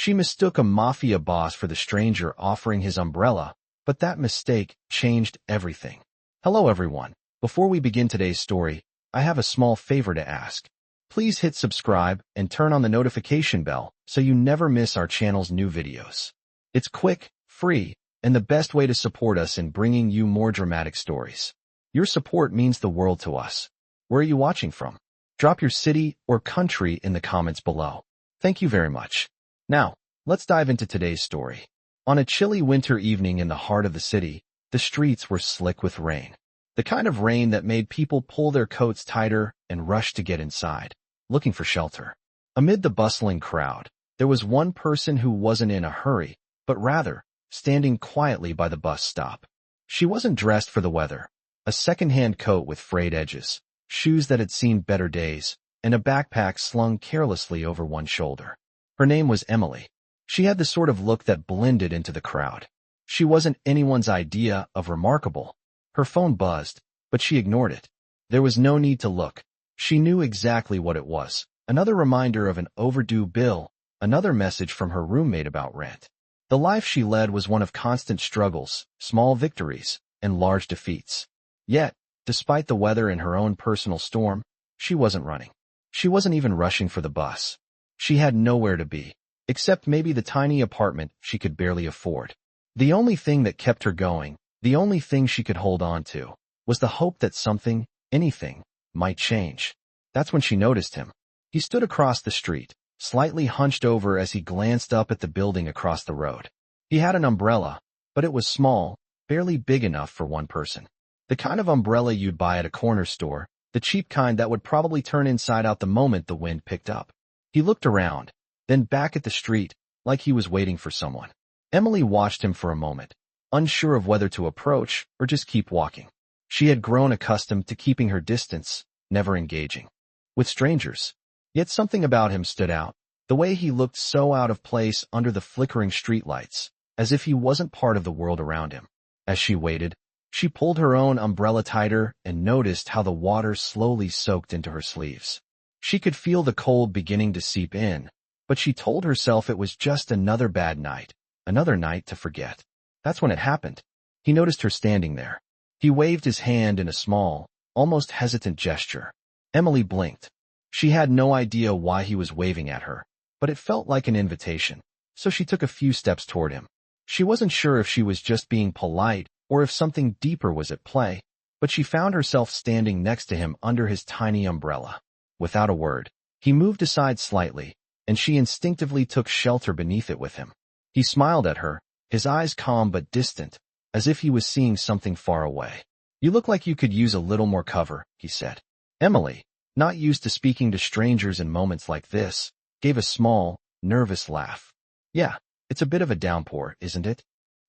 She mistook a Mafia boss for the stranger offering his umbrella, but that mistake changed everything. Hello everyone. Before we begin today's story, I have a small favor to ask. Please hit subscribe and turn on the notification bell so you never miss our channel's new videos. It's quick, free, and the best way to support us in bringing you more dramatic stories. Your support means the world to us. Where are you watching from? Drop your city or country in the comments below. Thank you very much. Now, let's dive into today's story. On a chilly winter evening in the heart of the city, the streets were slick with rain. The kind of rain that made people pull their coats tighter and rush to get inside, looking for shelter. Amid the bustling crowd, there was one person who wasn't in a hurry, but rather, standing quietly by the bus stop. She wasn't dressed for the weather. A second-hand coat with frayed edges, shoes that had seen better days, and a backpack slung carelessly over one shoulder. Her name was Emily. She had the sort of look that blended into the crowd. She wasn't anyone's idea of remarkable. Her phone buzzed, but she ignored it. There was no need to look. She knew exactly what it was. Another reminder of an overdue bill, another message from her roommate about rent. The life she led was one of constant struggles, small victories, and large defeats. Yet, despite the weather and her own personal storm, she wasn't running. She wasn't even rushing for the bus. She had nowhere to be, except maybe the tiny apartment she could barely afford. The only thing that kept her going, the only thing she could hold on to, was the hope that something, anything, might change. That's when she noticed him. He stood across the street, slightly hunched over as he glanced up at the building across the road. He had an umbrella, but it was small, barely big enough for one person. The kind of umbrella you'd buy at a corner store, the cheap kind that would probably turn inside out the moment the wind picked up. He looked around, then back at the street, like he was waiting for someone. Emily watched him for a moment, unsure of whether to approach or just keep walking. She had grown accustomed to keeping her distance, never engaging with strangers. Yet something about him stood out, the way he looked so out of place under the flickering streetlights, as if he wasn't part of the world around him. As she waited, she pulled her own umbrella tighter and noticed how the water slowly soaked into her sleeves. She could feel the cold beginning to seep in, but she told herself it was just another bad night, another night to forget. That's when it happened. He noticed her standing there. He waved his hand in a small, almost hesitant gesture. Emily blinked. She had no idea why he was waving at her, but it felt like an invitation, so she took a few steps toward him. She wasn't sure if she was just being polite or if something deeper was at play, but she found herself standing next to him under his tiny umbrella. Without a word, he moved aside slightly, and she instinctively took shelter beneath it with him. He smiled at her, his eyes calm but distant, as if he was seeing something far away. "You look like you could use a little more cover," he said. Emily, not used to speaking to strangers in moments like this, gave a small, nervous laugh. "Yeah, it's a bit of a downpour, isn't it?"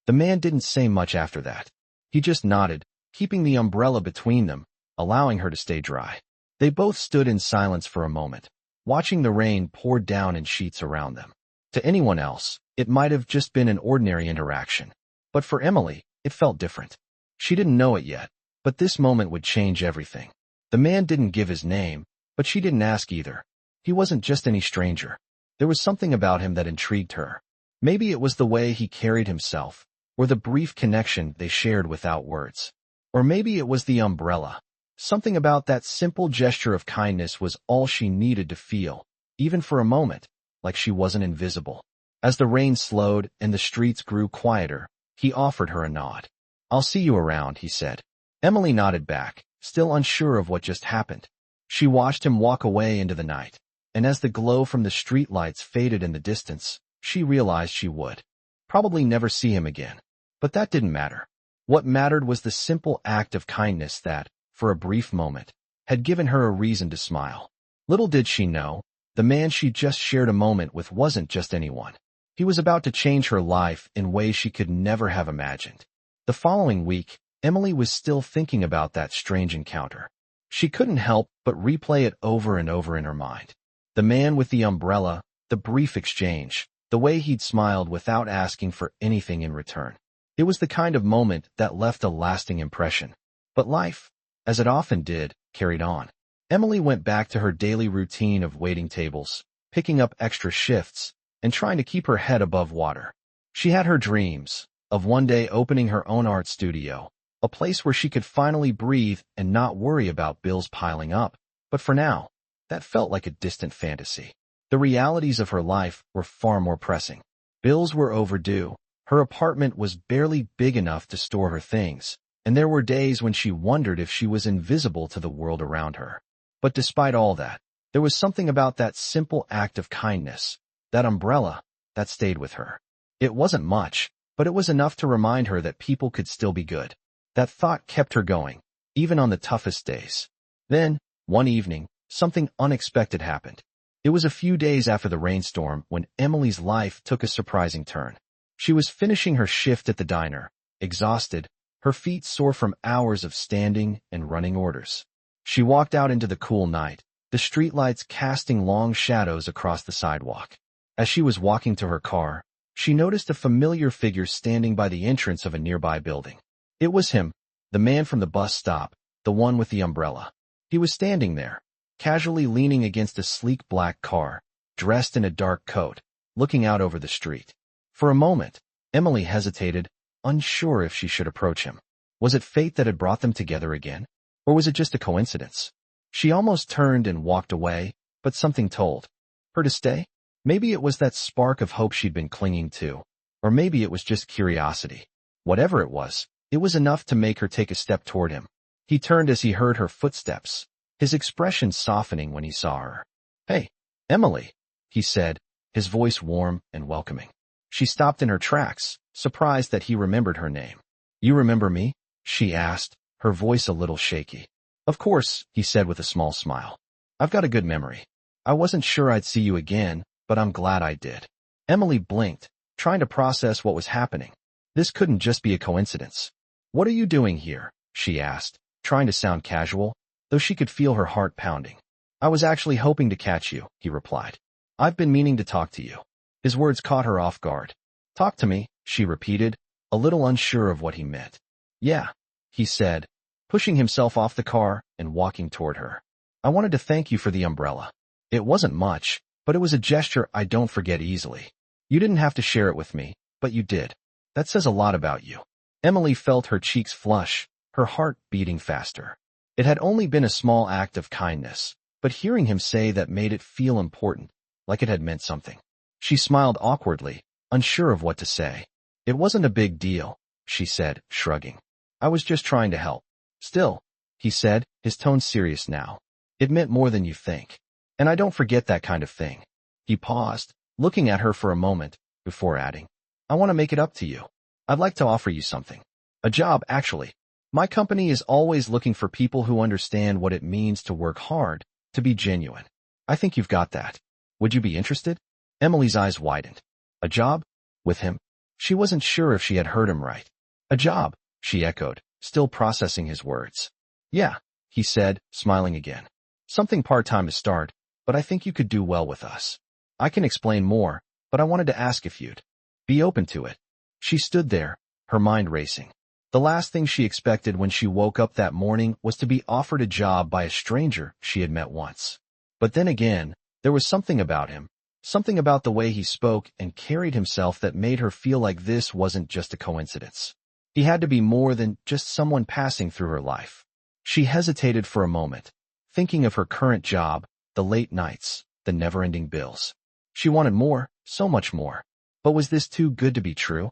The man didn't say much after that. He just nodded, keeping the umbrella between them, allowing her to stay dry. They both stood in silence for a moment, watching the rain pour down in sheets around them. To anyone else, it might have just been an ordinary interaction. But for Emily, it felt different. She didn't know it yet, but this moment would change everything. The man didn't give his name, but she didn't ask either. He wasn't just any stranger. There was something about him that intrigued her. Maybe it was the way he carried himself, or the brief connection they shared without words. Or maybe it was the umbrella. Something about that simple gesture of kindness was all she needed to feel, even for a moment, like she wasn't invisible. As the rain slowed and the streets grew quieter, he offered her a nod. "I'll see you around," he said. Emily nodded back, still unsure of what just happened. She watched him walk away into the night, and as the glow from the streetlights faded in the distance, she realized she would probably never see him again. But that didn't matter. What mattered was the simple act of kindness that, for a brief moment, had given her a reason to smile. Little did she know, the man she just shared a moment with wasn't just anyone. He was about to change her life in ways she could never have imagined. The following week, Emily was still thinking about that strange encounter. She couldn't help but replay it over and over in her mind. The man with the umbrella, the brief exchange, the way he'd smiled without asking for anything in return. It was the kind of moment that left a lasting impression. But life, as it often did, carried on. Emily went back to her daily routine of waiting tables, picking up extra shifts, and trying to keep her head above water. She had her dreams of one day opening her own art studio, a place where she could finally breathe and not worry about bills piling up. But for now, that felt like a distant fantasy. The realities of her life were far more pressing. Bills were overdue. Her apartment was barely big enough to store her things, and there were days when she wondered if she was invisible to the world around her. But despite all that, there was something about that simple act of kindness, that umbrella, that stayed with her. It wasn't much, but it was enough to remind her that people could still be good. That thought kept her going, even on the toughest days. Then, one evening, something unexpected happened. It was a few days after the rainstorm when Emily's life took a surprising turn. She was finishing her shift at the diner, exhausted, her feet sore from hours of standing and running orders. She walked out into the cool night, the streetlights casting long shadows across the sidewalk. As she was walking to her car, she noticed a familiar figure standing by the entrance of a nearby building. It was him, the man from the bus stop, the one with the umbrella. He was standing there, casually leaning against a sleek black car, dressed in a dark coat, looking out over the street. For a moment, Emily hesitated, unsure if she should approach him. Was it fate that had brought them together again? Or was it just a coincidence? She almost turned and walked away, but something told her to stay. Maybe it was that spark of hope she'd been clinging to, or maybe it was just curiosity. Whatever it was enough to make her take a step toward him. He turned as he heard her footsteps, his expression softening when he saw her. "Hey, Emily," he said, his voice warm and welcoming. She stopped in her tracks, surprised that he remembered her name. "You remember me?" she asked, her voice a little shaky. "Of course," he said with a small smile. "I've got a good memory. I wasn't sure I'd see you again, but I'm glad I did." Emily blinked, trying to process what was happening. This couldn't just be a coincidence. "What are you doing here?" she asked, trying to sound casual, though she could feel her heart pounding. "I was actually hoping to catch you," he replied. "I've been meaning to talk to you." His words caught her off guard. "Talk to me," she repeated, a little unsure of what he meant. "Yeah," he said, pushing himself off the car and walking toward her. "I wanted to thank you for the umbrella. It wasn't much, but it was a gesture I don't forget easily. You didn't have to share it with me, but you did. That says a lot about you." Emily felt her cheeks flush, her heart beating faster. It had only been a small act of kindness, but hearing him say that made it feel important, like it had meant something. She smiled awkwardly, unsure of what to say. "It wasn't a big deal," she said, shrugging. "I was just trying to help." "Still," he said, his tone serious now, "it meant more than you think. And I don't forget that kind of thing." He paused, looking at her for a moment, before adding, "I want to make it up to you. I'd like to offer you something. A job, actually. My company is always looking for people who understand what it means to work hard, to be genuine. I think you've got that. Would you be interested?" Emily's eyes widened. "A job? With him?" She wasn't sure if she had heard him right. "A job," she echoed, still processing his words. "Yeah," he said, smiling again. "Something part-time to start, but I think you could do well with us. I can explain more, but I wanted to ask if you'd be open to it." She stood there, her mind racing. The last thing she expected when she woke up that morning was to be offered a job by a stranger she had met once. But then again, there was something about him, something about the way he spoke and carried himself that made her feel like this wasn't just a coincidence. He had to be more than just someone passing through her life. She hesitated for a moment, thinking of her current job, the late nights, the never-ending bills. She wanted more, so much more. But was this too good to be true?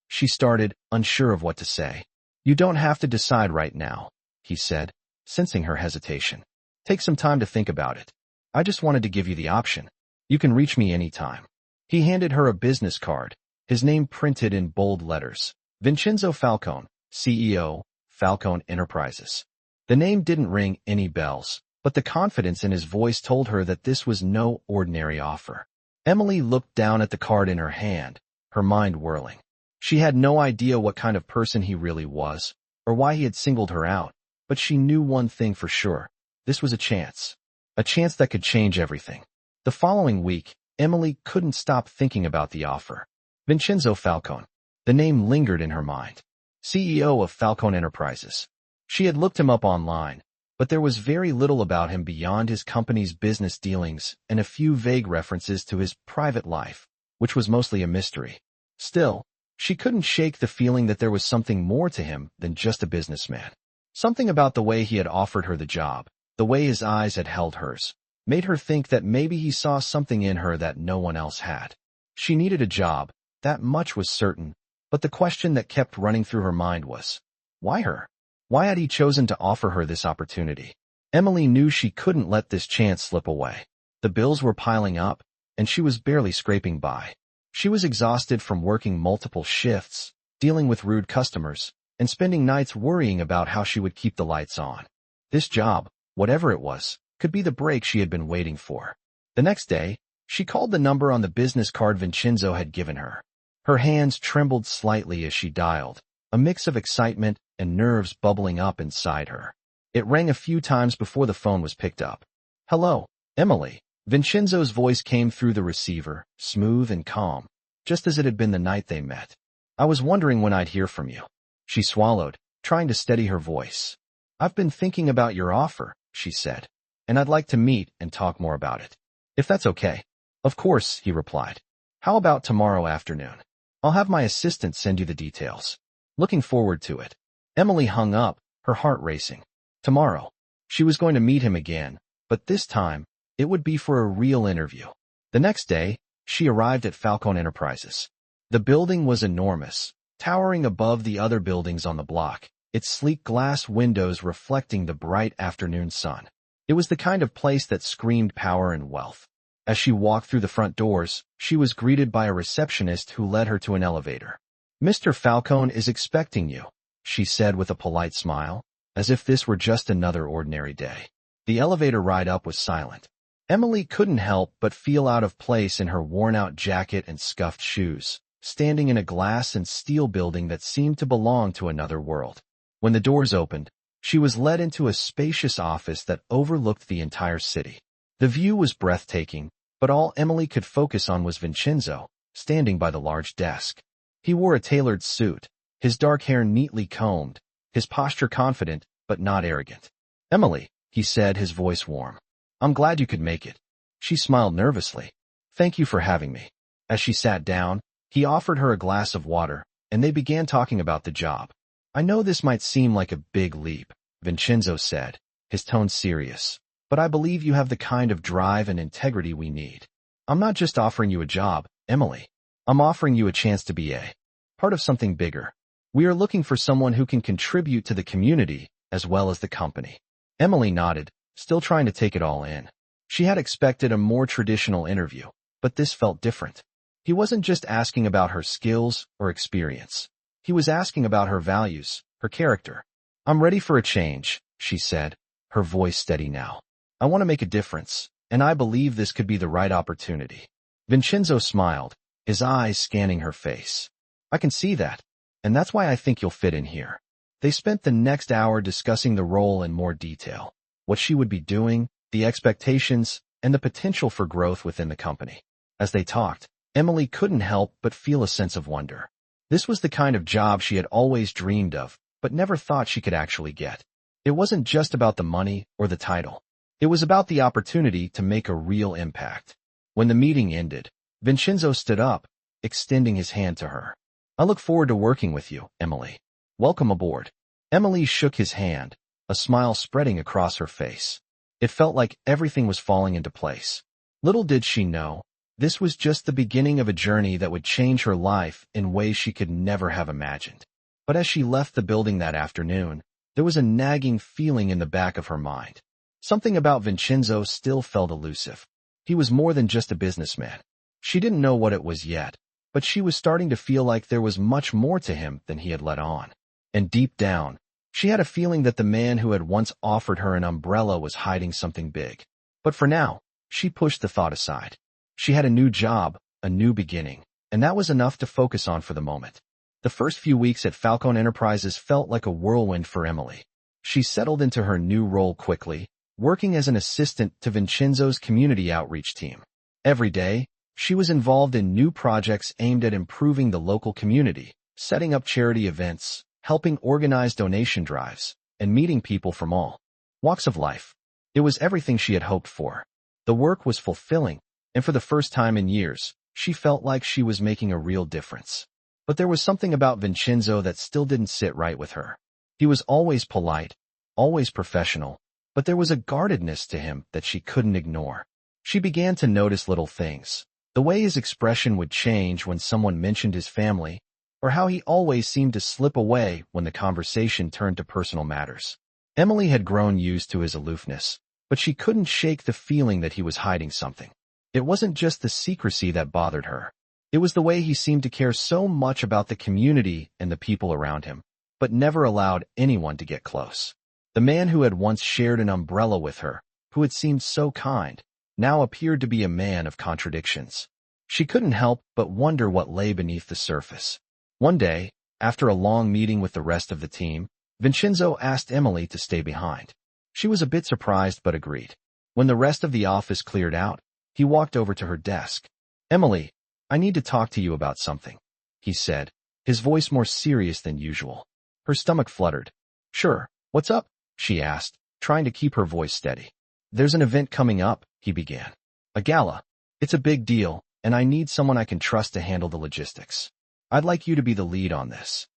She started, unsure of what to say. "You don't have to decide right now," he said, sensing her hesitation. "Take some time to think about it. I just wanted to give you the option. You can reach me anytime." He handed her a business card, his name printed in bold letters. Vincenzo Falcone, CEO, Falcone Enterprises. The name didn't ring any bells, but the confidence in his voice told her that this was no ordinary offer. Emily looked down at the card in her hand, her mind whirling. She had no idea what kind of person he really was, or why he had singled her out, but she knew one thing for sure. This was a chance that could change everything. The following week, Emily couldn't stop thinking about the offer. Vincenzo Falcone. The name lingered in her mind. CEO of Falcone Enterprises. She had looked him up online, but there was very little about him beyond his company's business dealings and a few vague references to his private life. which was mostly a mystery. Still, she couldn't shake the feeling that there was something more to him than just a businessman. Something about the way he had offered her the job, the way his eyes had held hers, made her think that maybe he saw something in her that no one else had. She needed a job, that much was certain, but the question that kept running through her mind was, why her? Why had he chosen to offer her this opportunity? Emily knew she couldn't let this chance slip away. The bills were piling up, and she was barely scraping by. She was exhausted from working multiple shifts, dealing with rude customers, and spending nights worrying about how she would keep the lights on. This job, whatever it was, could be the break she had been waiting for. The next day, she called the number on the business card Vincenzo had given her. Her hands trembled slightly as she dialed, a mix of excitement and nerves bubbling up inside her. It rang a few times before the phone was picked up. "Hello, Emily." Vincenzo's voice came through the receiver, smooth and calm, just as it had been the night they met. "I was wondering when I'd hear from you." She swallowed, trying to steady her voice. "I've been thinking about your offer," she said, "and I'd like to meet and talk more about it. If that's okay." "Of course," he replied. "How about tomorrow afternoon? I'll have my assistant send you the details." "Looking forward to it." Emily hung up, her heart racing. Tomorrow. She was going to meet him again, but this time, it would be for a real interview. The next day, she arrived at Falcone Enterprises. The building was enormous, towering above the other buildings on the block, its sleek glass windows reflecting the bright afternoon sun. It was the kind of place that screamed power and wealth. As she walked through the front doors, she was greeted by a receptionist who led her to an elevator. "Mr. Falcone is expecting you," she said with a polite smile, as if this were just another ordinary day. The elevator ride up was silent. Emily couldn't help but feel out of place in her worn-out jacket and scuffed shoes, standing in a glass and steel building that seemed to belong to another world. When the doors opened, she was led into a spacious office that overlooked the entire city. The view was breathtaking, but all Emily could focus on was Vincenzo, standing by the large desk. He wore a tailored suit, his dark hair neatly combed, his posture confident but not arrogant. "Emily," he said, his voice warm. "I'm glad you could make it." She smiled nervously. "Thank you for having me." As she sat down, he offered her a glass of water, and they began talking about the job. "I know this might seem like a big leap," Vincenzo said, his tone serious, "but I believe you have the kind of drive and integrity we need. I'm not just offering you a job, Emily. I'm offering you a chance to be a part of something bigger. We are looking for someone who can contribute to the community as well as the company." Emily nodded, still trying to take it all in. She had expected a more traditional interview, but this felt different. He wasn't just asking about her skills or experience. He was asking about her values, her character. "I'm ready for a change," she said, her voice steady now. "I want to make a difference, and I believe this could be the right opportunity." Vincenzo smiled, his eyes scanning her face. "I can see that, and that's why I think you'll fit in here." They spent the next hour discussing the role in more detail, what she would be doing, the expectations, and the potential for growth within the company. As they talked, Emily couldn't help but feel a sense of wonder. This was the kind of job she had always dreamed of, but never thought she could actually get. It wasn't just about the money or the title. It was about the opportunity to make a real impact. When the meeting ended, Vincenzo stood up, extending his hand to her. "I look forward to working with you, Emily. Welcome aboard." Emily shook his hand, a smile spreading across her face. It felt like everything was falling into place. Little did she know, this was just the beginning of a journey that would change her life in ways she could never have imagined. But as she left the building that afternoon, there was a nagging feeling in the back of her mind. Something about Vincenzo still felt elusive. He was more than just a businessman. She didn't know what it was yet, but she was starting to feel like there was much more to him than he had let on. And deep down, she had a feeling that the man who had once offered her an umbrella was hiding something big. But for now, she pushed the thought aside. She had a new job, a new beginning, and that was enough to focus on for the moment. The first few weeks at Falcone Enterprises felt like a whirlwind for Emily. She settled into her new role quickly, working as an assistant to Vincenzo's community outreach team. Every day, she was involved in new projects aimed at improving the local community, setting up charity events, helping organize donation drives, and meeting people from all walks of life. It was everything she had hoped for. The work was fulfilling, and for the first time in years, She felt like she was making a real difference. But there was something about Vincenzo that still didn't sit right with her. He was always polite, always professional, but there was a guardedness to him that she couldn't ignore. She began to notice little things. The way his expression would change when someone mentioned his family, or how he always seemed to slip away when the conversation turned to personal matters. Emily had grown used to his aloofness, but she couldn't shake the feeling that he was hiding something. It wasn't just the secrecy that bothered her. It was the way he seemed to care so much about the community and the people around him, but never allowed anyone to get close. The man who had once shared an umbrella with her, who had seemed so kind, now appeared to be a man of contradictions. She couldn't help but wonder what lay beneath the surface. One day, after a long meeting with the rest of the team, Vincenzo asked Emily to stay behind. She was a bit surprised but agreed. When the rest of the office cleared out, he walked over to her desk. "Emily, I need to talk to you about something," he said, his voice more serious than usual. Her stomach fluttered. "Sure, what's up?" she asked, trying to keep her voice steady. "There's an event coming up," he began. "A gala. It's a big deal, and I need someone I can trust to handle the logistics. I'd like you to be the lead on this."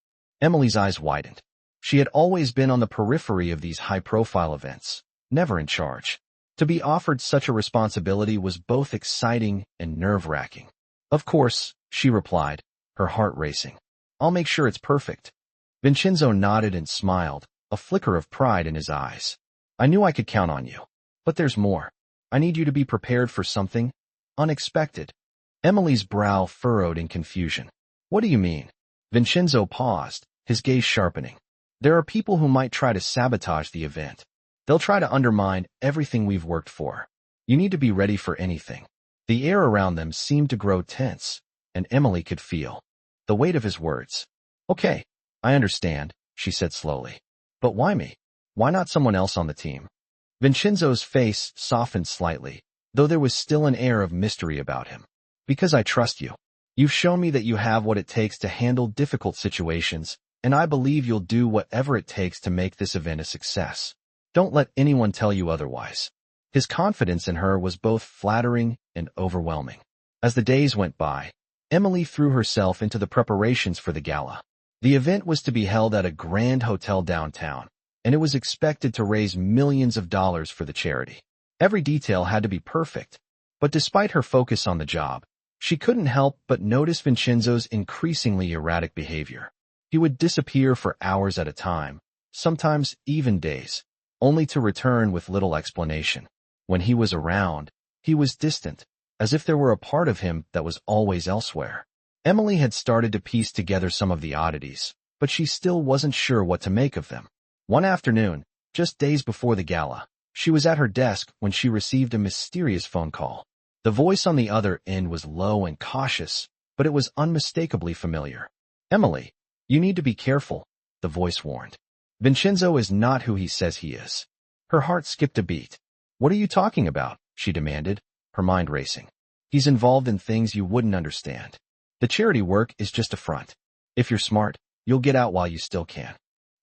Emily's eyes widened. She had always been on the periphery of these high-profile events, never in charge. To be offered such a responsibility was both exciting and nerve-wracking. "Of course," she replied, her heart racing. "I'll make sure it's perfect." Vincenzo nodded and smiled, a flicker of pride in his eyes. "I knew I could count on you. But there's more. I need you to be prepared for something unexpected." Emily's brow furrowed in confusion. "What do you mean?" Vincenzo paused, his gaze sharpening. "There are people who might try to sabotage the event. They'll try to undermine everything we've worked for. You need to be ready for anything." The air around them seemed to grow tense, and Emily could feel the weight of his words. "Okay, I understand," she said slowly. "But why me? Why not someone else on the team?" Vincenzo's face softened slightly, though there was still an air of mystery about him. "Because I trust you. You've shown me that you have what it takes to handle difficult situations, and I believe you'll do whatever it takes to make this event a success. Don't let anyone tell you otherwise." His confidence in her was both flattering and overwhelming. As the days went by, Emily threw herself into the preparations for the gala. The event was to be held at a grand hotel downtown, and it was expected to raise millions of dollars for the charity. Every detail had to be perfect, but despite her focus on the job, she couldn't help but notice Vincenzo's increasingly erratic behavior. He would disappear for hours at a time, sometimes even days, only to return with little explanation. When he was around, he was distant, as if there were a part of him that was always elsewhere. Emily had started to piece together some of the oddities, but she still wasn't sure what to make of them. One afternoon, just days before the gala, she was at her desk when she received a mysterious phone call. The voice on the other end was low and cautious, but it was unmistakably familiar. "Emily, you need to be careful," the voice warned. "Vincenzo is not who he says he is." Her heart skipped a beat. "What are you talking about?" she demanded, her mind racing. "He's involved in things you wouldn't understand. The charity work is just a front. If you're smart, you'll get out while you still can."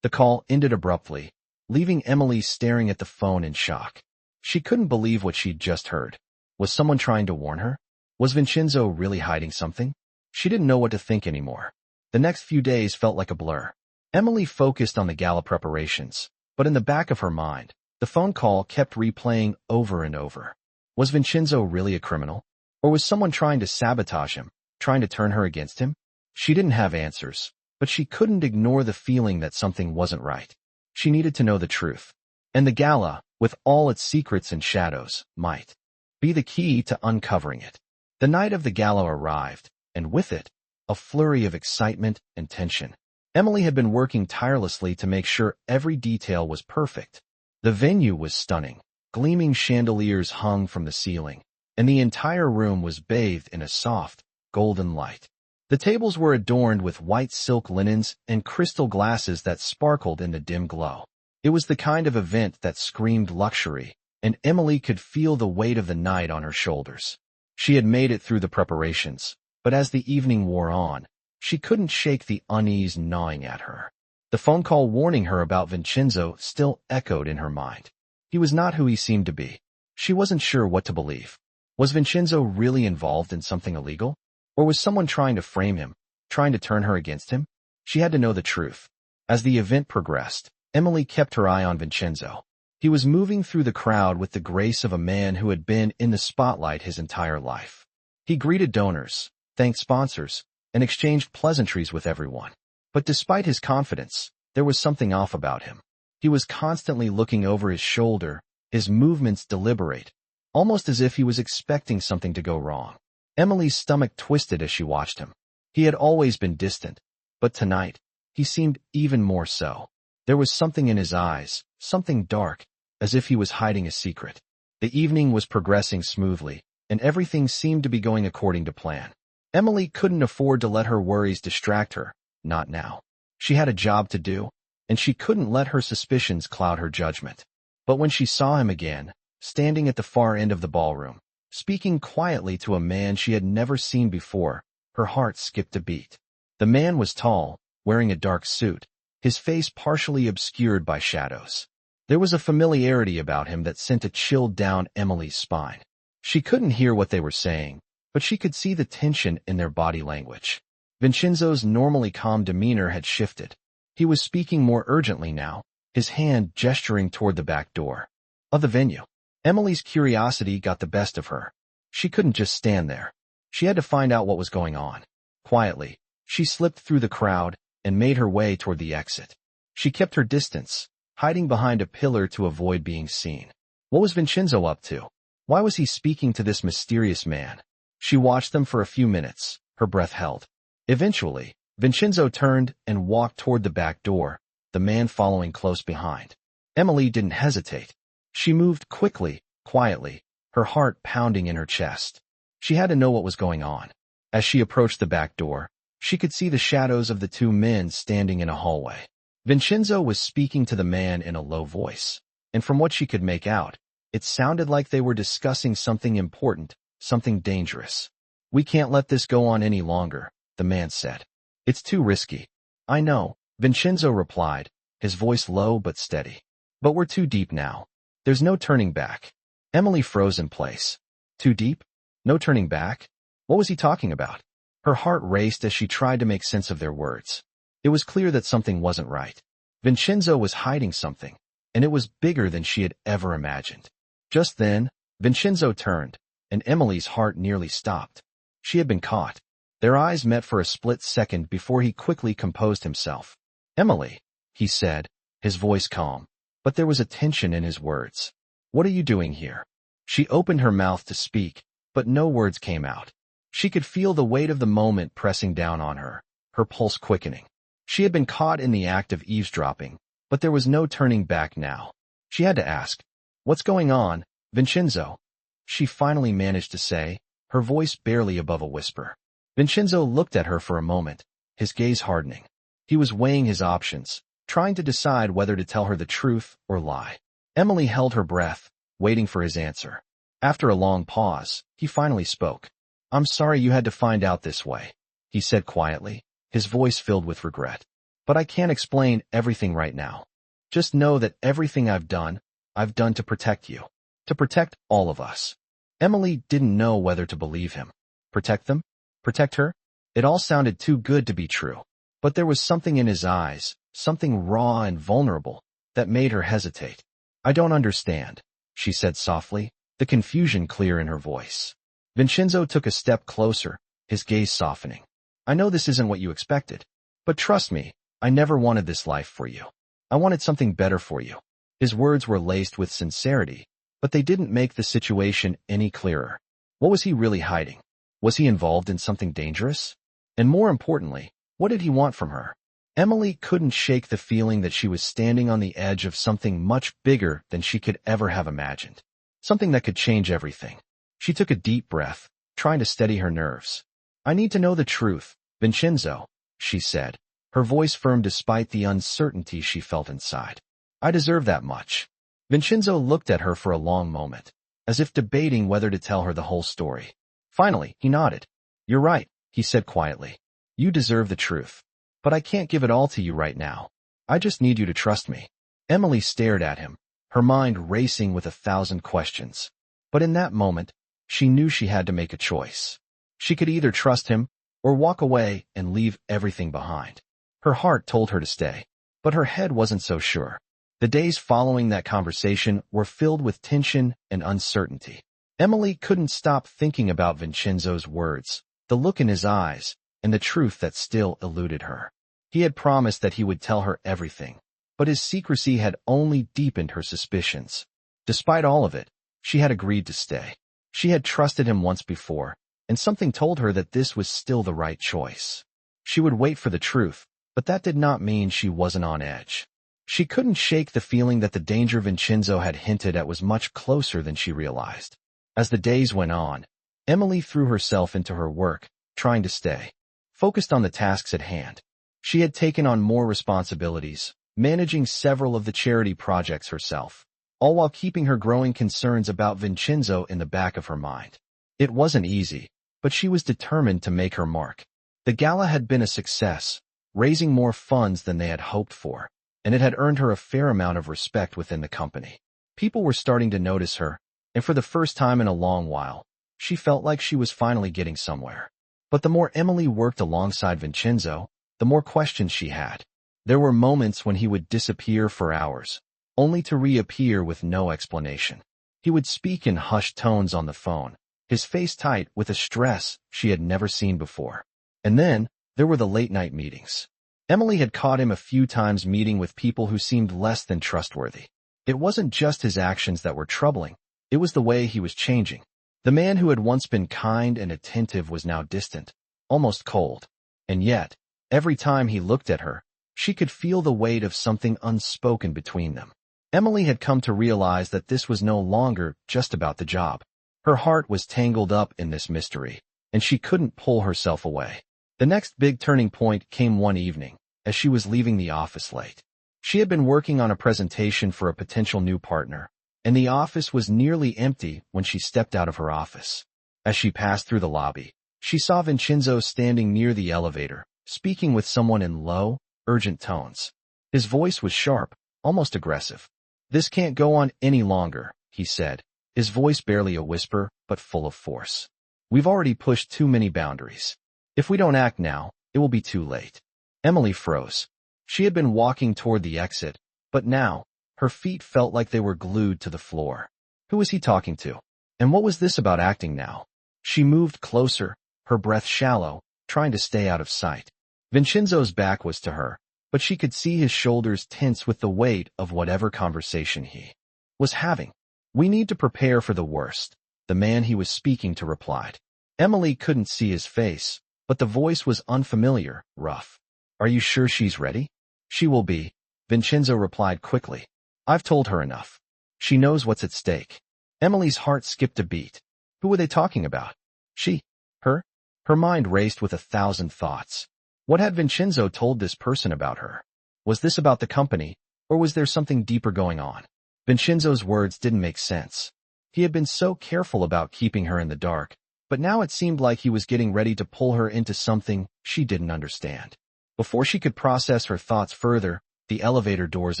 The call ended abruptly, leaving Emily staring at the phone in shock. She couldn't believe what she'd just heard. Was someone trying to warn her? Was Vincenzo really hiding something? She didn't know what to think anymore. The next few days felt like a blur. Emily focused on the gala preparations, but in the back of her mind, the phone call kept replaying over and over. Was Vincenzo really a criminal? Or was someone trying to sabotage him, trying to turn her against him? She didn't have answers, but she couldn't ignore the feeling that something wasn't right. She needed to know the truth. And the gala, with all its secrets and shadows, might be the key to uncovering it. The night of the gala arrived, and with it, a flurry of excitement and tension. Emily had been working tirelessly to make sure every detail was perfect. The venue was stunning. Gleaming chandeliers hung from the ceiling, and the entire room was bathed in a soft, golden light. The tables were adorned with white silk linens and crystal glasses that sparkled in the dim glow. It was the kind of event that screamed luxury, and Emily could feel the weight of the night on her shoulders. She had made it through the preparations, but as the evening wore on, she couldn't shake the unease gnawing at her. The phone call warning her about Vincenzo still echoed in her mind. He was not who he seemed to be. She wasn't sure what to believe. Was Vincenzo really involved in something illegal? Or was someone trying to frame him, trying to turn her against him? She had to know the truth. As the event progressed, Emily kept her eye on Vincenzo. He was moving through the crowd with the grace of a man who had been in the spotlight his entire life. He greeted donors, thanked sponsors, and exchanged pleasantries with everyone. But despite his confidence, there was something off about him. He was constantly looking over his shoulder, his movements deliberate, almost as if he was expecting something to go wrong. Emily's stomach twisted as she watched him. He had always been distant, but tonight, he seemed even more so. There was something in his eyes, something dark, as if he was hiding a secret. The evening was progressing smoothly, and everything seemed to be going according to plan. Emily couldn't afford to let her worries distract her, not now. She had a job to do, and she couldn't let her suspicions cloud her judgment. But when she saw him again, standing at the far end of the ballroom, speaking quietly to a man she had never seen before, her heart skipped a beat. The man was tall, wearing a dark suit, his face partially obscured by shadows. There was a familiarity about him that sent a chill down Emily's spine. She couldn't hear what they were saying, but she could see the tension in their body language. Vincenzo's normally calm demeanor had shifted. He was speaking more urgently now, his hand gesturing toward the back door of the venue. Emily's curiosity got the best of her. She couldn't just stand there. She had to find out what was going on. Quietly, she slipped through the crowd and made her way toward the exit. She kept her distance, hiding behind a pillar to avoid being seen. What was Vincenzo up to? Why was he speaking to this mysterious man? She watched them for a few minutes, her breath held. Eventually, Vincenzo turned and walked toward the back door, the man following close behind. Emily didn't hesitate. She moved quickly, quietly, her heart pounding in her chest. She had to know what was going on. As she approached the back door, she could see the shadows of the two men standing in a hallway. Vincenzo was speaking to the man in a low voice, and from what she could make out, it sounded like they were discussing something important, something dangerous. "We can't let this go on any longer," the man said. "It's too risky." "I know," Vincenzo replied, his voice low but steady. "But we're too deep now. There's no turning back." Emily froze in place. Too deep? No turning back? What was he talking about? Her heart raced as she tried to make sense of their words. It was clear that something wasn't right. Vincenzo was hiding something, and it was bigger than she had ever imagined. Just then, Vincenzo turned, and Emily's heart nearly stopped. She had been caught. Their eyes met for a split second before he quickly composed himself. "Emily," he said, his voice calm, but there was a tension in his words. "What are you doing here?" She opened her mouth to speak, but no words came out. She could feel the weight of the moment pressing down on her, her pulse quickening. She had been caught in the act of eavesdropping, but there was no turning back now. She had to ask, "What's going on, Vincenzo?" She finally managed to say, her voice barely above a whisper. Vincenzo looked at her for a moment, his gaze hardening. He was weighing his options, trying to decide whether to tell her the truth or lie. Emily held her breath, waiting for his answer. After a long pause, he finally spoke. "I'm sorry you had to find out this way," he said quietly, his voice filled with regret. "But I can't explain everything right now. Just know that everything I've done to protect you. To protect all of us." Emily didn't know whether to believe him. Protect them? Protect her? It all sounded too good to be true. But there was something in his eyes, something raw and vulnerable, that made her hesitate. "I don't understand," she said softly, the confusion clear in her voice. Vincenzo took a step closer, his gaze softening. "I know this isn't what you expected, but trust me, I never wanted this life for you. I wanted something better for you." His words were laced with sincerity, but they didn't make the situation any clearer. What was he really hiding? Was he involved in something dangerous? And more importantly, what did he want from her? Emily couldn't shake the feeling that she was standing on the edge of something much bigger than she could ever have imagined. Something that could change everything. She took a deep breath, trying to steady her nerves. "I need to know the truth, Vincenzo," she said, her voice firm despite the uncertainty she felt inside. "I deserve that much." Vincenzo looked at her for a long moment, as if debating whether to tell her the whole story. Finally, he nodded. "You're right," he said quietly. "You deserve the truth. But I can't give it all to you right now. I just need you to trust me." Emily stared at him, her mind racing with 1,000 questions. But in that moment, she knew she had to make a choice. She could either trust him or walk away and leave everything behind. Her heart told her to stay, but her head wasn't so sure. The days following that conversation were filled with tension and uncertainty. Emily couldn't stop thinking about Vincenzo's words, the look in his eyes, and the truth that still eluded her. He had promised that he would tell her everything, but his secrecy had only deepened her suspicions. Despite all of it, she had agreed to stay. She had trusted him once before, and something told her that this was still the right choice. She would wait for the truth, but that did not mean she wasn't on edge. She couldn't shake the feeling that the danger Vincenzo had hinted at was much closer than she realized. As the days went on, Emily threw herself into her work, trying to stay focused on the tasks at hand. She had taken on more responsibilities, managing several of the charity projects herself, all while keeping her growing concerns about Vincenzo in the back of her mind. It wasn't easy, but she was determined to make her mark. The gala had been a success, raising more funds than they had hoped for, and it had earned her a fair amount of respect within the company. People were starting to notice her, and for the first time in a long while, she felt like she was finally getting somewhere. But the more Emily worked alongside Vincenzo, the more questions she had. There were moments when he would disappear for hours, only to reappear with no explanation. He would speak in hushed tones on the phone, his face tight with a stress she had never seen before. And then, there were the late-night meetings. Emily had caught him a few times meeting with people who seemed less than trustworthy. It wasn't just his actions that were troubling, it was the way he was changing. The man who had once been kind and attentive was now distant, almost cold. And yet, every time he looked at her, she could feel the weight of something unspoken between them. Emily had come to realize that this was no longer just about the job. Her heart was tangled up in this mystery, and she couldn't pull herself away. The next big turning point came one evening, as she was leaving the office late. She had been working on a presentation for a potential new partner, and the office was nearly empty when she stepped out of her office. As she passed through the lobby, she saw Vincenzo standing near the elevator, speaking with someone in low, urgent tones. His voice was sharp, almost aggressive. "This can't go on any longer," he said, his voice barely a whisper, but full of force. "We've already pushed too many boundaries. If we don't act now, it will be too late." Emily froze. She had been walking toward the exit, but now, her feet felt like they were glued to the floor. Who was he talking to? And what was this about acting now? She moved closer, her breath shallow, trying to stay out of sight. Vincenzo's back was to her, but she could see his shoulders tense with the weight of whatever conversation he was having. "We need to prepare for the worst," the man he was speaking to replied. Emily couldn't see his face, but the voice was unfamiliar, rough. "Are you sure she's ready?" "She will be," Vincenzo replied quickly. "I've told her enough. She knows what's at stake." Emily's heart skipped a beat. Who were they talking about? She? Her? Her mind raced with 1,000 thoughts. What had Vincenzo told this person about her? Was this about the company, or was there something deeper going on? Vincenzo's words didn't make sense. He had been so careful about keeping her in the dark, but now it seemed like he was getting ready to pull her into something she didn't understand. Before she could process her thoughts further, the elevator doors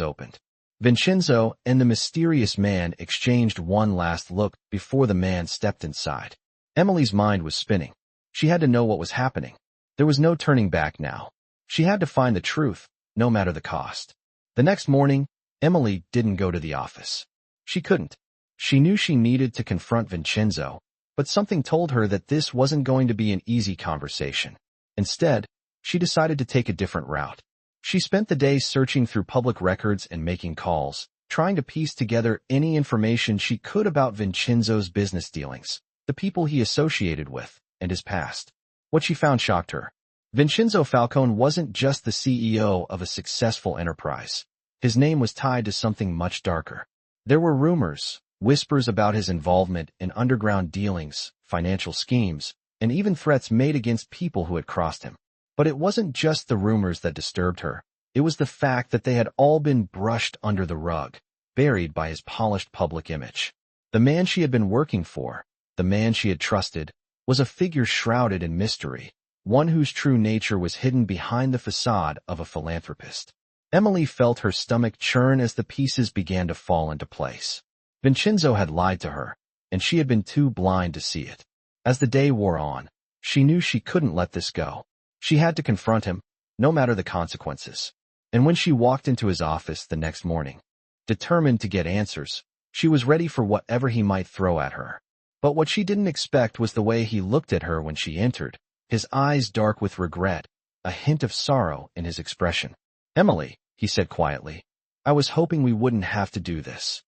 opened. Vincenzo and the mysterious man exchanged one last look before the man stepped inside. Emily's mind was spinning. She had to know what was happening. There was no turning back now. She had to find the truth, no matter the cost. The next morning, Emily didn't go to the office. She couldn't. She knew she needed to confront Vincenzo, but something told her that this wasn't going to be an easy conversation. Instead, she decided to take a different route. She spent the day searching through public records and making calls, trying to piece together any information she could about Vincenzo's business dealings, the people he associated with, and his past. What she found shocked her. Vincenzo Falcone wasn't just the CEO of a successful enterprise. His name was tied to something much darker. There were rumors, whispers about his involvement in underground dealings, financial schemes, and even threats made against people who had crossed him. But it wasn't just the rumors that disturbed her. It was the fact that they had all been brushed under the rug, buried by his polished public image. The man she had been working for, the man she had trusted, was a figure shrouded in mystery, one whose true nature was hidden behind the facade of a philanthropist. Emily felt her stomach churn as the pieces began to fall into place. Vincenzo had lied to her, and she had been too blind to see it. As the day wore on, She knew she couldn't let this go. She had to confront him, no matter the consequences. And when she walked into his office the next morning, determined to get answers, she was ready for whatever he might throw at her. But what she didn't expect was the way he looked at her when she entered, his eyes dark with regret, a hint of sorrow in his expression. "Emily," he said quietly, "I was hoping we wouldn't have to do this."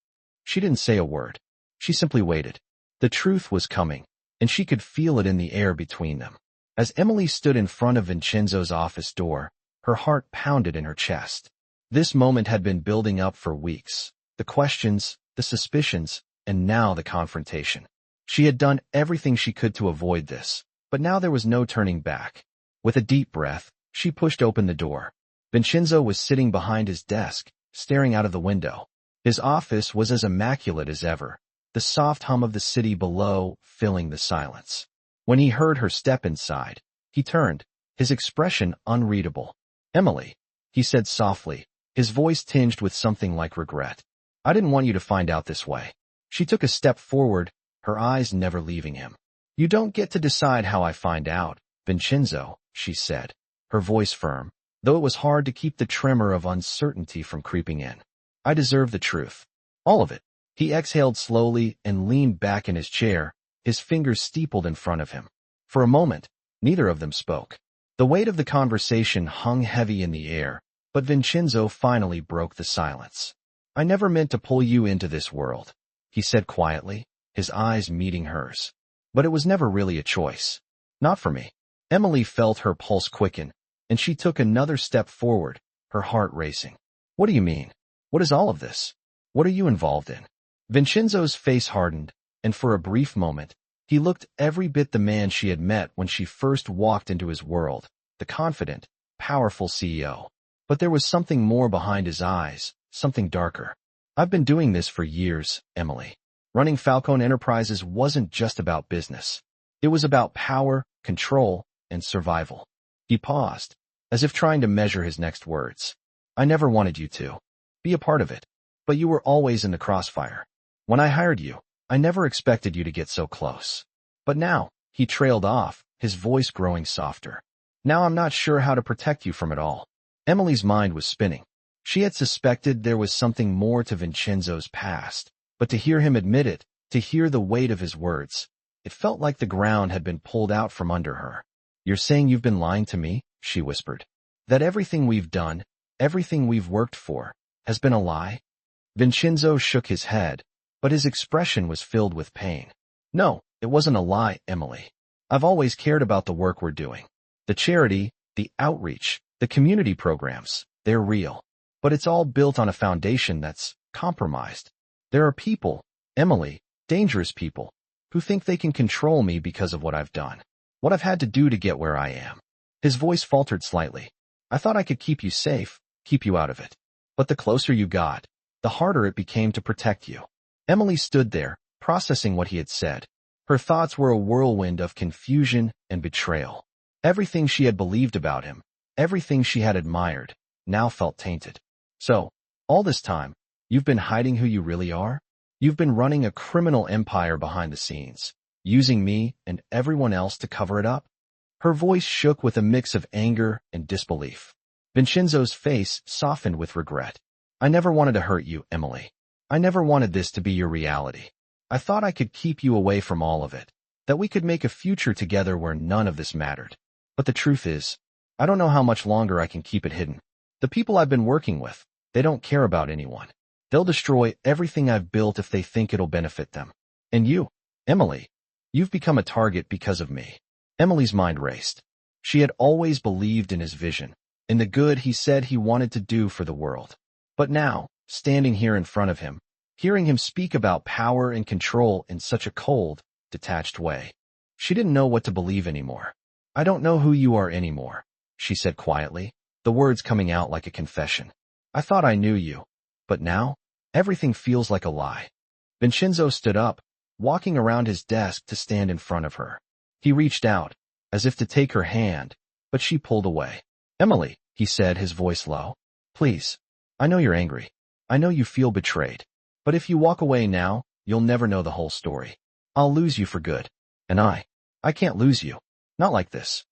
She didn't say a word. She simply waited. The truth was coming, and she could feel it in the air between them. As Emily stood in front of Vincenzo's office door, her heart pounded in her chest. This moment had been building up for weeks. The questions, the suspicions, and now the confrontation. She had done everything she could to avoid this, but now there was no turning back. With a deep breath, she pushed open the door. Vincenzo was sitting behind his desk, staring out of the window. His office was as immaculate as ever, the soft hum of the city below filling the silence. When he heard her step inside, he turned, his expression unreadable. "Emily," he said softly, his voice tinged with something like regret. "I didn't want you to find out this way." She took a step forward, her eyes never leaving him. "You don't get to decide how I find out, Vincenzo," she said, her voice firm, though it was hard to keep the tremor of uncertainty from creeping in. "I deserve the truth. All of it." He exhaled slowly and leaned back in his chair, his fingers steepled in front of him. For a moment, neither of them spoke. The weight of the conversation hung heavy in the air, but Vincenzo finally broke the silence. "I never meant to pull you into this world," he said quietly, his eyes meeting hers. "But it was never really a choice. Not for me." Emily felt her pulse quicken, and she took another step forward, her heart racing. "What do you mean? What is all of this? What are you involved in?" Vincenzo's face hardened, and for a brief moment, he looked every bit the man she had met when she first walked into his world, the confident, powerful CEO. But there was something more behind his eyes, something darker. "I've been doing this for years, Emily. Running Falcone Enterprises wasn't just about business. It was about power, control, and survival." He paused, as if trying to measure his next words. "I never wanted you to be a part of it, but you were always in the crossfire. When I hired you, I never expected you to get so close. But now," he trailed off, his voice growing softer, "now I'm not sure how to protect you from it all." Emily's mind was spinning. She had suspected there was something more to Vincenzo's past, but to hear him admit it, to hear the weight of his words, it felt like the ground had been pulled out from under her. "You're saying you've been lying to me?" she whispered. "That everything we've done, everything we've worked for, has been a lie?" Vincenzo shook his head, but his expression was filled with pain. "No, it wasn't a lie, Emily. I've always cared about the work we're doing. The charity, the outreach, the community programs, they're real. But it's all built on a foundation that's compromised. There are people, Emily, dangerous people, who think they can control me because of what I've done, what I've had to do to get where I am." His voice faltered slightly. "I thought I could keep you safe, keep you out of it. But the closer you got, the harder it became to protect you." Emily stood there, processing what he had said. Her thoughts were a whirlwind of confusion and betrayal. Everything she had believed about him, everything she had admired, now felt tainted. "So, all this time, you've been hiding who you really are? You've been running a criminal empire behind the scenes, using me and everyone else to cover it up?" Her voice shook with a mix of anger and disbelief. Vincenzo's face softened with regret. "I never wanted to hurt you, Emily. I never wanted this to be your reality. I thought I could keep you away from all of it, that we could make a future together where none of this mattered. But the truth is, I don't know how much longer I can keep it hidden. The people I've been working with, they don't care about anyone. They'll destroy everything I've built if they think it'll benefit them. And you, Emily, you've become a target because of me." Emily's mind raced. She had always believed in his vision, in the good he said he wanted to do for the world. But now, standing here in front of him, hearing him speak about power and control in such a cold, detached way, she didn't know what to believe anymore. "I don't know who you are anymore," she said quietly, the words coming out like a confession. "I thought I knew you, but now, everything feels like a lie." Vincenzo stood up, walking around his desk to stand in front of her. He reached out, as if to take her hand, but she pulled away. "Emily," he said, his voice low, "please. I know you're angry. I know you feel betrayed. But if you walk away now, you'll never know the whole story. I'll lose you for good. And I can't lose you." Not like this.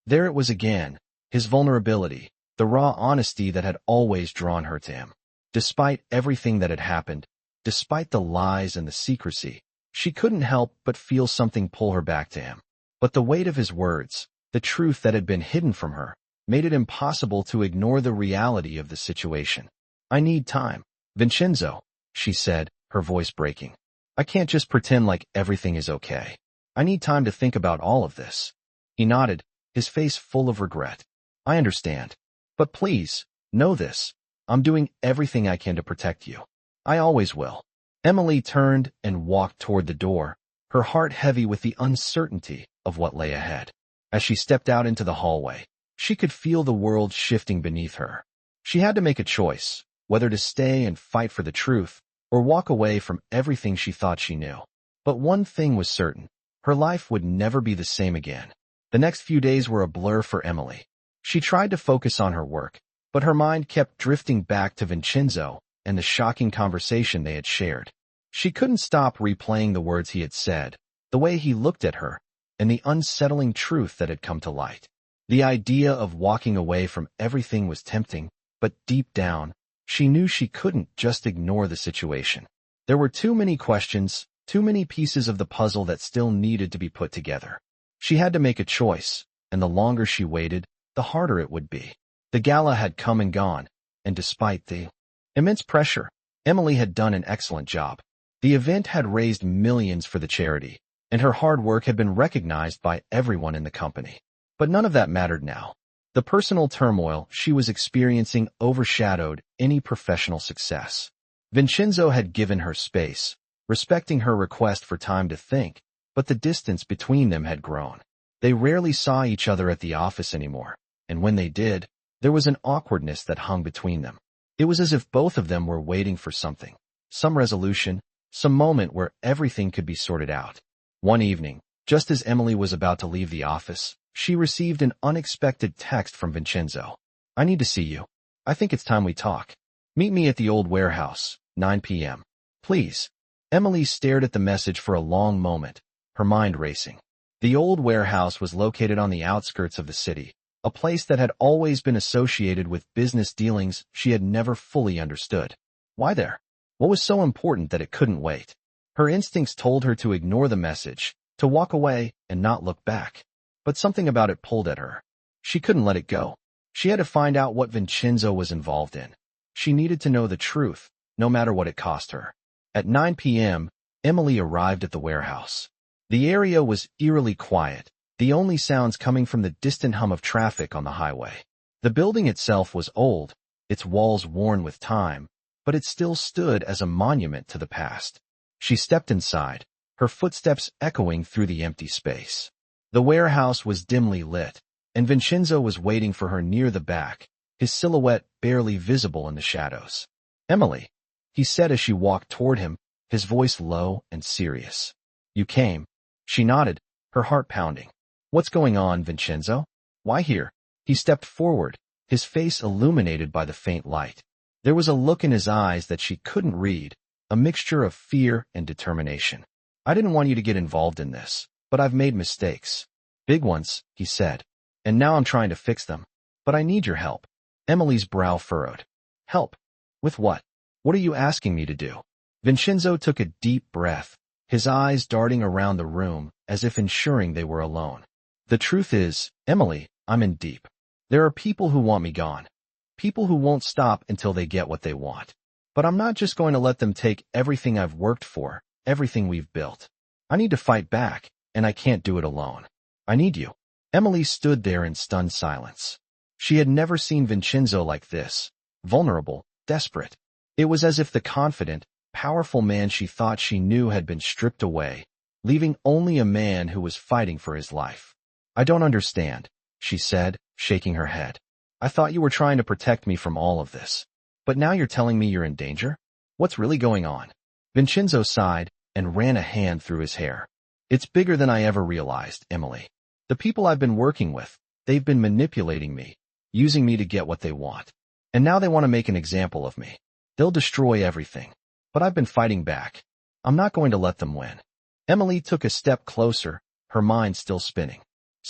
There it was again, his vulnerability, the raw honesty that had always drawn her to him. Despite everything that had happened, despite the lies and the secrecy, she couldn't help but feel something pull her back to him. But the weight of his words, the truth that had been hidden from her, made it impossible to ignore the reality of the situation. I need time. Vincenzo, she said, her voice breaking. I can't just pretend like everything is okay. I need time to think about all of this. He nodded, his face full of regret. I understand. But please, know this. I'm doing everything I can to protect you. I always will. Emily turned and walked toward the door, her heart heavy with the uncertainty of what lay ahead. As she stepped out into the hallway, she could feel the world shifting beneath her. She had to make a choice, whether to stay and fight for the truth, or walk away from everything she thought she knew. But one thing was certain, her life would never be the same again. The next few days were a blur for Emily. She tried to focus on her work, but her mind kept drifting back to Vincenzo and the shocking conversation they had shared. She couldn't stop replaying the words he had said, the way he looked at her, and the unsettling truth that had come to light. The idea of walking away from everything was tempting, but deep down, she knew she couldn't just ignore the situation. There were too many questions, too many pieces of the puzzle that still needed to be put together. She had to make a choice, and the longer she waited, the harder it would be. The gala had come and gone, and despite the immense pressure, Emily had done an excellent job. The event had raised millions for the charity, and her hard work had been recognized by everyone in the company. But none of that mattered now. The personal turmoil she was experiencing overshadowed any professional success. Vincenzo had given her space, respecting her request for time to think, but the distance between them had grown. They rarely saw each other at the office anymore, and when they did, there was an awkwardness that hung between them. It was as if both of them were waiting for something, some resolution, some moment where everything could be sorted out. One evening, just as Emily was about to leave the office, she received an unexpected text from Vincenzo. I need to see you. I think it's time we talk. Meet me at the old warehouse, 9 p.m. Please. Emily stared at the message for a long moment, her mind racing. The old warehouse was located on the outskirts of the city, a place that had always been associated with business dealings she had never fully understood. Why there? What was so important that it couldn't wait? Her instincts told her to ignore the message, to walk away and not look back. But something about it pulled at her. She couldn't let it go. She had to find out what Vincenzo was involved in. She needed to know the truth, no matter what it cost her. At 9 p.m., Emily arrived at the warehouse. The area was eerily quiet, the only sounds coming from the distant hum of traffic on the highway. The building itself was old, its walls worn with time, but it still stood as a monument to the past. She stepped inside, her footsteps echoing through the empty space. The warehouse was dimly lit, and Vincenzo was waiting for her near the back, his silhouette barely visible in the shadows. Emily, he said as she walked toward him, his voice low and serious. You came. She nodded, her heart pounding. What's going on, Vincenzo? Why here? He stepped forward, his face illuminated by the faint light. There was a look in his eyes that she couldn't read, a mixture of fear and determination. I didn't want you to get involved in this, but I've made mistakes. Big ones, he said. And now I'm trying to fix them. But I need your help. Emily's brow furrowed. Help? With what? What are you asking me to do? Vincenzo took a deep breath, his eyes darting around the room as if ensuring they were alone. The truth is, Emily, I'm in deep. There are people who want me gone. People who won't stop until they get what they want. But I'm not just going to let them take everything I've worked for, everything we've built. I need to fight back, and I can't do it alone. I need you. Emily stood there in stunned silence. She had never seen Vincenzo like this, vulnerable, desperate. It was as if the confident, powerful man she thought she knew had been stripped away, leaving only a man who was fighting for his life. I don't understand, she said, shaking her head. I thought you were trying to protect me from all of this. But now you're telling me you're in danger? What's really going on? Vincenzo sighed and ran a hand through his hair. It's bigger than I ever realized, Emily. The people I've been working with, they've been manipulating me, using me to get what they want. And now they want to make an example of me. They'll destroy everything. But I've been fighting back. I'm not going to let them win. Emily took a step closer, her mind still spinning.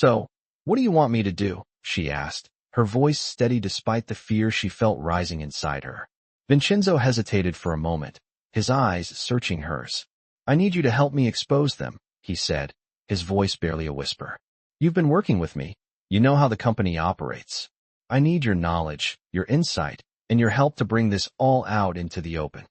"So, what do you want me to do?" she asked, her voice steady despite the fear she felt rising inside her. Vincenzo hesitated for a moment, his eyes searching hers. "I need you to help me expose them," he said, his voice barely a whisper. "You've been working with me. You know how the company operates. I need your knowledge, your insight, and your help to bring this all out into the open."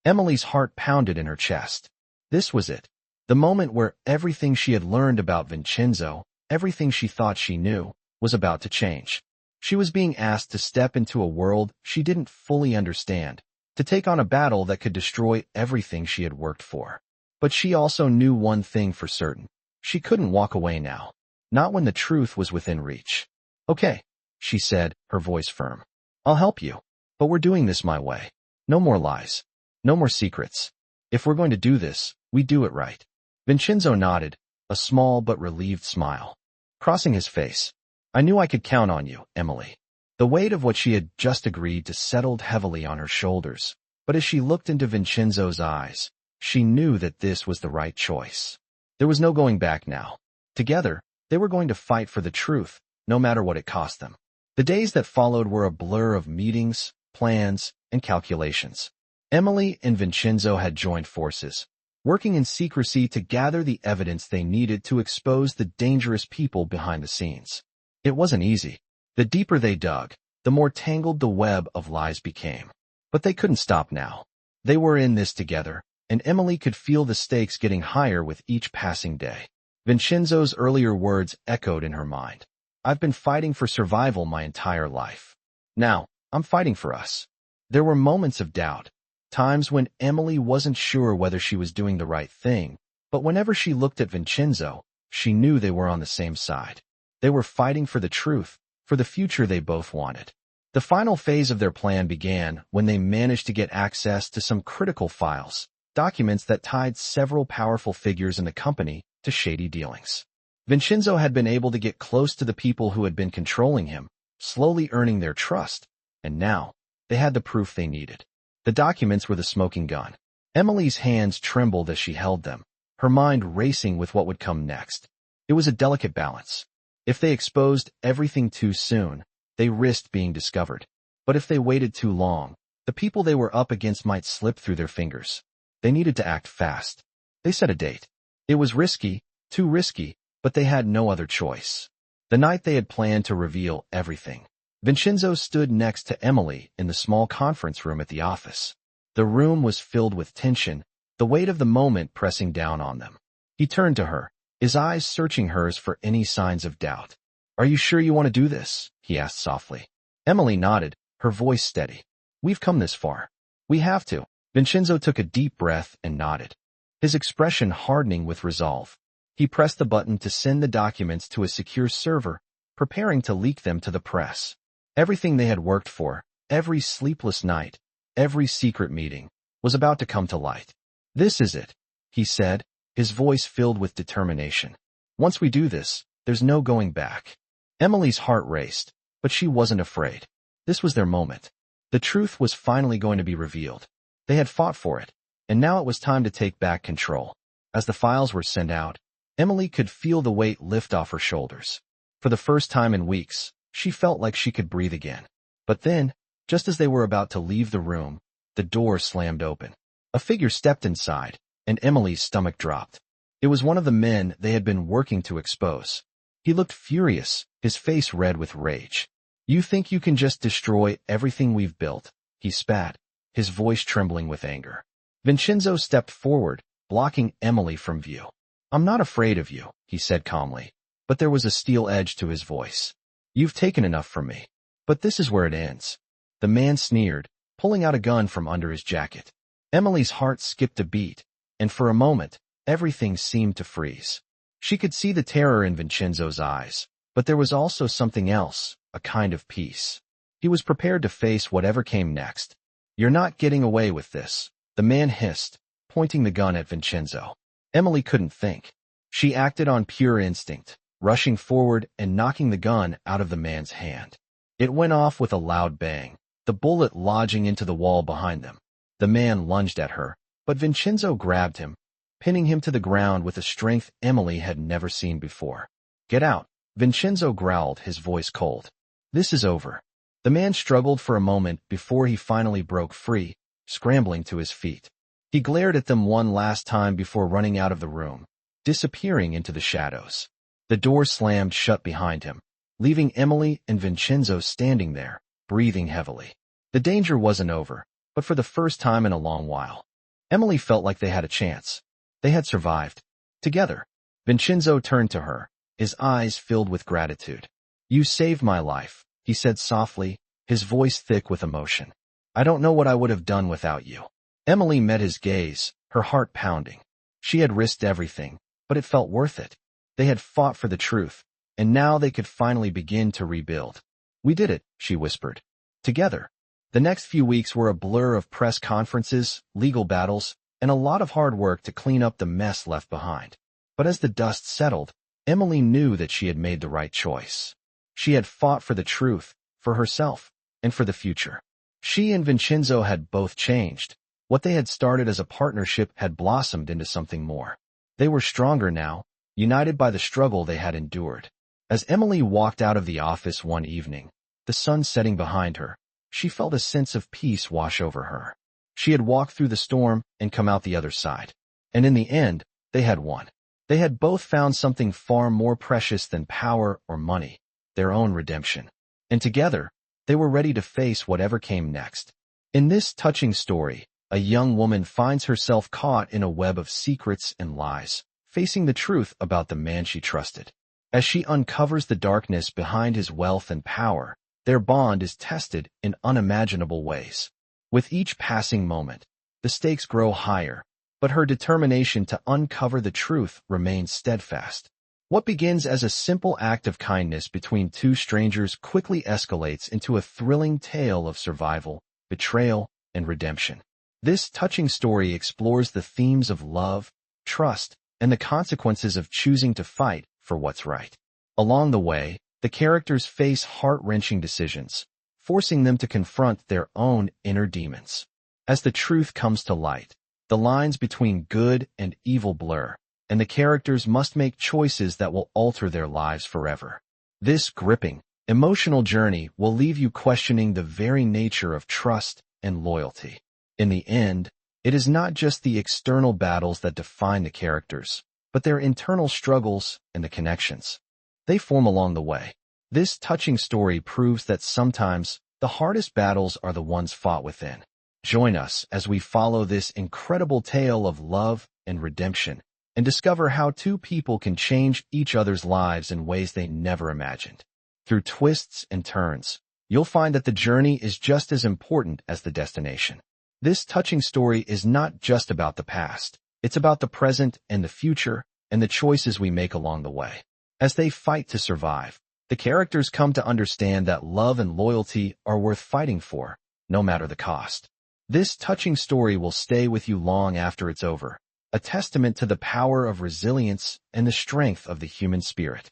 Emily's heart pounded in her chest. This was it. The moment where everything she had learned about Vincenzo, everything she thought she knew, was about to change. She was being asked to step into a world she didn't fully understand, to take on a battle that could destroy everything she had worked for. But she also knew one thing for certain. She couldn't walk away now. Not when the truth was within reach. "Okay," she said, her voice firm. "I'll help you. But we're doing this my way. No more lies. No more secrets. If we're going to do this, we do it right." Vincenzo nodded, a small but relieved smile crossing his face. "I knew I could count on you, Emily." The weight of what she had just agreed to settled heavily on her shoulders, but as she looked into Vincenzo's eyes, she knew that this was the right choice. There was no going back now. Together, they were going to fight for the truth, no matter what it cost them. The days that followed were a blur of meetings, plans, and calculations. Emily and Vincenzo had joined forces, working in secrecy to gather the evidence they needed to expose the dangerous people behind the scenes. It wasn't easy. The deeper they dug, the more tangled the web of lies became. But they couldn't stop now. They were in this together, and Emily could feel the stakes getting higher with each passing day. Vincenzo's earlier words echoed in her mind. "I've been fighting for survival my entire life. Now, I'm fighting for us." There were moments of doubt, times when Emily wasn't sure whether she was doing the right thing, but whenever she looked at Vincenzo, she knew they were on the same side. They were fighting for the truth, for the future they both wanted. The final phase of their plan began when they managed to get access to some critical files, documents that tied several powerful figures in the company to shady dealings. Vincenzo had been able to get close to the people who had been controlling him, slowly earning their trust, and now they had the proof they needed. The documents were the smoking gun. Emily's hands trembled as she held them, her mind racing with what would come next. It was a delicate balance. If they exposed everything too soon, they risked being discovered. But if they waited too long, the people they were up against might slip through their fingers. They needed to act fast. They set a date. It was risky, too risky, but they had no other choice. The night they had planned to reveal everything. Vincenzo stood next to Emily in the small conference room at the office. The room was filled with tension, the weight of the moment pressing down on them. He turned to her, his eyes searching hers for any signs of doubt. "Are you sure you want to do this?" he asked softly. Emily nodded, her voice steady. "We've come this far. We have to." Vincenzo took a deep breath and nodded, his expression hardening with resolve. He pressed the button to send the documents to a secure server, preparing to leak them to the press. Everything they had worked for, every sleepless night, every secret meeting, was about to come to light. "This is it," he said, his voice filled with determination. "Once we do this, there's no going back." Emily's heart raced, but she wasn't afraid. This was their moment. The truth was finally going to be revealed. They had fought for it, and now it was time to take back control. As the files were sent out, Emily could feel the weight lift off her shoulders. For the first time in weeks, she felt like she could breathe again. But then, just as they were about to leave the room, the door slammed open. A figure stepped inside, and Emily's stomach dropped. It was one of the men they had been working to expose. He looked furious, his face red with rage. "You think you can just destroy everything we've built?" he spat, his voice trembling with anger. Vincenzo stepped forward, blocking Emily from view. "I'm not afraid of you," he said calmly, but there was a steel edge to his voice. "You've taken enough from me. But this is where it ends." The man sneered, pulling out a gun from under his jacket. Emily's heart skipped a beat, and for a moment, everything seemed to freeze. She could see the terror in Vincenzo's eyes, but there was also something else, a kind of peace. He was prepared to face whatever came next. "You're not getting away with this," the man hissed, pointing the gun at Vincenzo. Emily couldn't think. She acted on pure instinct, rushing forward and knocking the gun out of the man's hand. It went off with a loud bang, the bullet lodging into the wall behind them. The man lunged at her, but Vincenzo grabbed him, pinning him to the ground with a strength Emily had never seen before. "Get out," Vincenzo growled, his voice cold. This is over. The man struggled for a moment before he finally broke free, scrambling to his feet. He glared at them one last time before running out of the room, disappearing into the shadows. The door slammed shut behind him, leaving Emily and Vincenzo standing there, breathing heavily. The danger wasn't over, but for the first time in a long while. Emily felt like they had a chance. They had survived. Together. Vincenzo turned to her, his eyes filled with gratitude. You saved my life, he said softly, his voice thick with emotion. I don't know what I would have done without you. Emily met his gaze, her heart pounding. She had risked everything, but it felt worth it. They had fought for the truth, and now they could finally begin to rebuild. We did it, she whispered. Together. The next few weeks were a blur of press conferences, legal battles, and a lot of hard work to clean up the mess left behind. But as the dust settled, Emily knew that she had made the right choice. She had fought for the truth, for herself, and for the future. She and Vincenzo had both changed. What they had started as a partnership had blossomed into something more. They were stronger now, united by the struggle they had endured. As Emily walked out of the office one evening, the sun setting behind her, she felt a sense of peace wash over her. She had walked through the storm and come out the other side. And in the end, they had won. They had both found something far more precious than power or money, their own redemption. And together, they were ready to face whatever came next. In this touching story, a young woman finds herself caught in a web of secrets and lies, facing the truth about the man she trusted. As she uncovers the darkness behind his wealth and power, their bond is tested in unimaginable ways. With each passing moment, the stakes grow higher, but her determination to uncover the truth remains steadfast. What begins as a simple act of kindness between two strangers quickly escalates into a thrilling tale of survival, betrayal, and redemption. This touching story explores the themes of love, trust, and the consequences of choosing to fight for what's right. Along the way, the characters face heart-wrenching decisions, forcing them to confront their own inner demons. As the truth comes to light, the lines between good and evil blur, and the characters must make choices that will alter their lives forever. This gripping, emotional journey will leave you questioning the very nature of trust and loyalty. In the end, it is not just the external battles that define the characters, but their internal struggles and the connections they form along the way. This touching story proves that sometimes the hardest battles are the ones fought within. Join us as we follow this incredible tale of love and redemption, and discover how two people can change each other's lives in ways they never imagined. Through twists and turns, you'll find that the journey is just as important as the destination. This touching story is not just about the past. It's about the present and the future, and the choices we make along the way. As they fight to survive, the characters come to understand that love and loyalty are worth fighting for, no matter the cost. This touching story will stay with you long after it's over, a testament to the power of resilience and the strength of the human spirit.